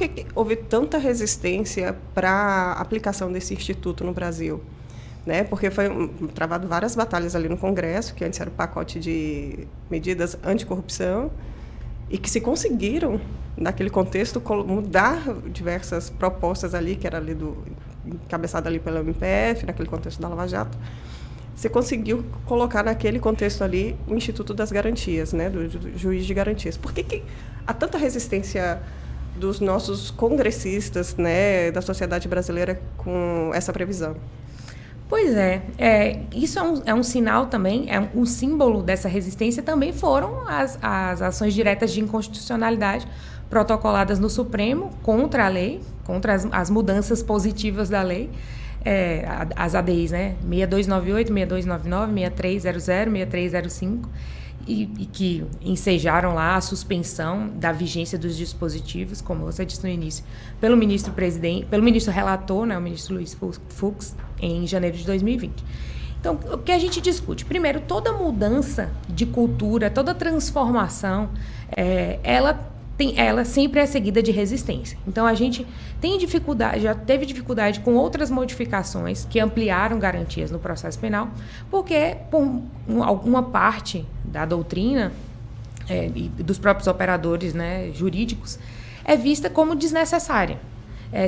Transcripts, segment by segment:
que houve tanta resistência para a aplicação desse instituto no Brasil? Né? Porque foi travado várias batalhas ali no Congresso, que antes era o pacote de medidas anticorrupção, e que se conseguiram, naquele contexto, mudar diversas propostas ali, que era ali encabeçada ali pela MPF, naquele contexto da Lava Jato. Você conseguiu colocar naquele contexto ali o Instituto das Garantias, né, do juiz de garantias. Por que há tanta resistência dos nossos congressistas, né, da sociedade brasileira com essa previsão? Pois isso é um sinal também, um símbolo dessa resistência também foram as ações diretas de inconstitucionalidade protocoladas no Supremo contra a lei, contra as mudanças positivas da lei, as ADIs, né? 6298, 6299, 6300, 6305, e que ensejaram lá a suspensão da vigência dos dispositivos, como você disse no início, pelo ministro relator, né, o ministro Luiz Fux, em janeiro de 2020. Então, o que a gente discute? Primeiro, toda mudança de cultura, toda transformação, ela sempre é seguida de resistência. Então, a gente tem dificuldade, já teve dificuldade com outras modificações que ampliaram garantias no processo penal, porque por alguma parte da doutrina e dos próprios operadores, né, jurídicos, é vista como desnecessária.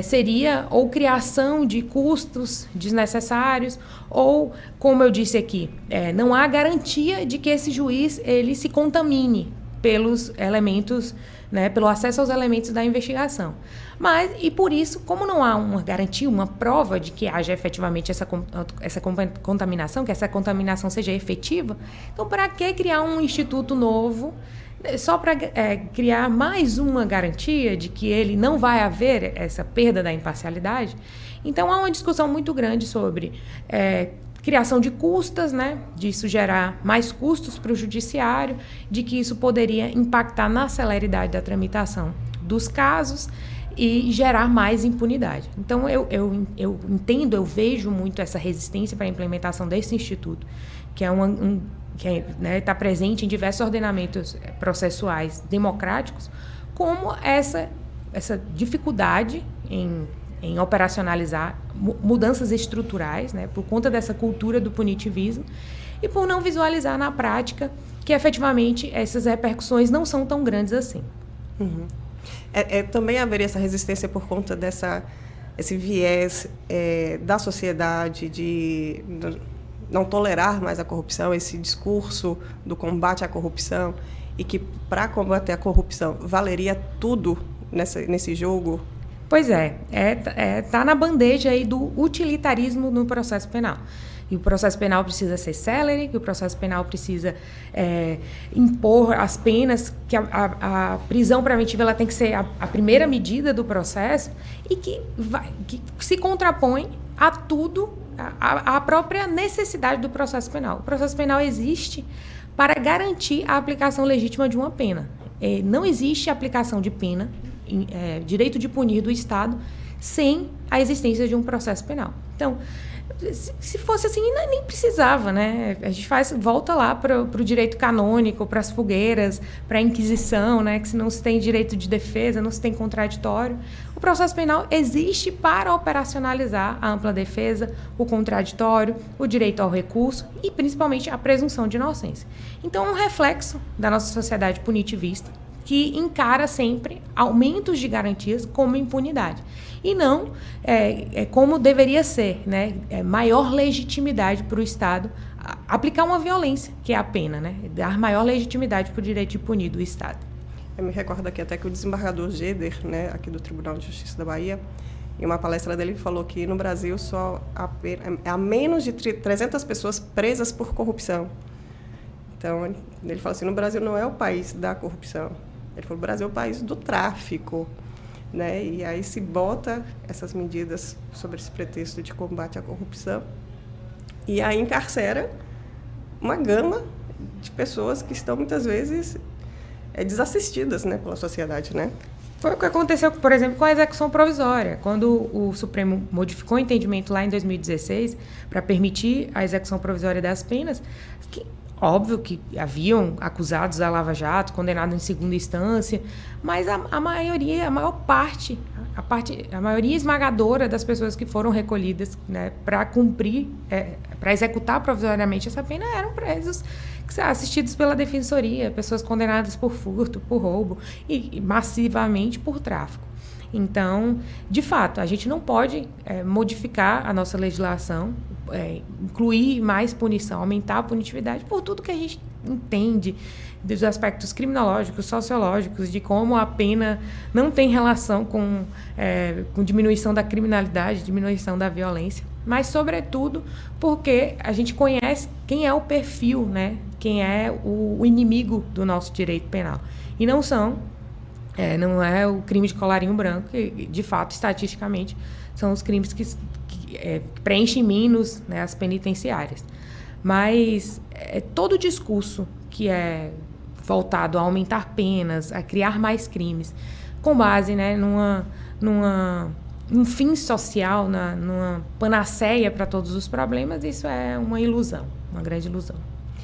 Seria ou criação de custos desnecessários, ou, como eu disse aqui, não há garantia de que esse juiz ele se contamine pelos elementos, né, pelo acesso aos elementos da investigação. E por isso, como não há uma garantia, uma prova de que haja efetivamente essa contaminação, que essa contaminação seja efetiva, então para que criar um instituto novo só para criar mais uma garantia de que ele não vai haver essa perda da imparcialidade? Então há uma discussão muito grande sobre criação de custas, né, de isso gerar mais custos para o judiciário, de que isso poderia impactar na celeridade da tramitação dos casos e gerar mais impunidade. Então, eu entendo, eu vejo muito essa resistência para a implementação desse instituto, que está presente em diversos ordenamentos processuais democráticos, como essa dificuldade em operacionalizar mudanças estruturais, né, por conta dessa cultura do punitivismo e por não visualizar na prática que efetivamente essas repercussões não são tão grandes assim. Uhum. Também haveria essa resistência por conta esse viés da sociedade de não tolerar mais a corrupção, esse discurso do combate à corrupção, e que para combater a corrupção valeria tudo nesse jogo? Pois tá na bandeja aí do utilitarismo no processo penal. E o processo penal precisa ser célere, que o processo penal precisa impor as penas, que a prisão preventiva ela tem que ser a primeira medida do processo e que se contrapõe a tudo, a própria necessidade do processo penal. O processo penal existe para garantir a aplicação legítima de uma pena. Não existe aplicação de pena, direito de punir do Estado, sem a existência de um processo penal. Então, se fosse assim, nem precisava, né? A gente volta lá para o direito canônico, para as fogueiras, para a Inquisição, né? Que se não se tem direito de defesa, não se tem contraditório. O processo penal existe para operacionalizar a ampla defesa, o contraditório, o direito ao recurso e, principalmente, a presunção de inocência. Então, é um reflexo da nossa sociedade punitivista que encara sempre aumentos de garantias como impunidade. E não como deveria ser, né? Maior legitimidade para o Estado aplicar uma violência, que é a pena, né? Dar maior legitimidade para o direito de punir do Estado. Eu me recordo aqui até que o desembargador Geder, né, aqui do Tribunal de Justiça da Bahia, em uma palestra dele, falou que no Brasil só há menos de 300 pessoas presas por corrupção. Então, ele falou assim, no Brasil não é o país da corrupção. Ele falou, o Brasil é o país do tráfico. Né? E aí se bota essas medidas sobre esse pretexto de combate à corrupção e aí encarcera uma gama de pessoas que estão muitas vezes desassistidas, né, pela sociedade, né? Foi o que aconteceu, por exemplo, com a execução provisória. Quando o Supremo modificou o entendimento lá em 2016 para permitir a execução provisória das penas, que Óbvio que haviam acusados da Lava Jato, condenados em segunda instância, mas a maioria, a maior parte, a maioria esmagadora das pessoas que foram recolhidas, né, para cumprir, para executar provisoriamente essa pena, eram presos assistidos pela defensoria, pessoas condenadas por furto, por roubo e massivamente por tráfico. Então, de fato, a gente não pode modificar a nossa legislação, incluir mais punição, aumentar a punitividade por tudo que a gente entende dos aspectos criminológicos, sociológicos, de como a pena não tem relação com diminuição da criminalidade, diminuição da violência, mas, sobretudo, porque a gente conhece quem é o perfil, né? Quem é o inimigo do nosso direito penal. E não é o crime de colarinho branco, que, de fato, estatisticamente, são os crimes que preenchem menos, né, as penitenciárias. Mas todo o discurso que é voltado a aumentar penas, a criar mais crimes, com base, né, num fim social, numa panaceia para todos os problemas, isso é uma ilusão, uma grande ilusão.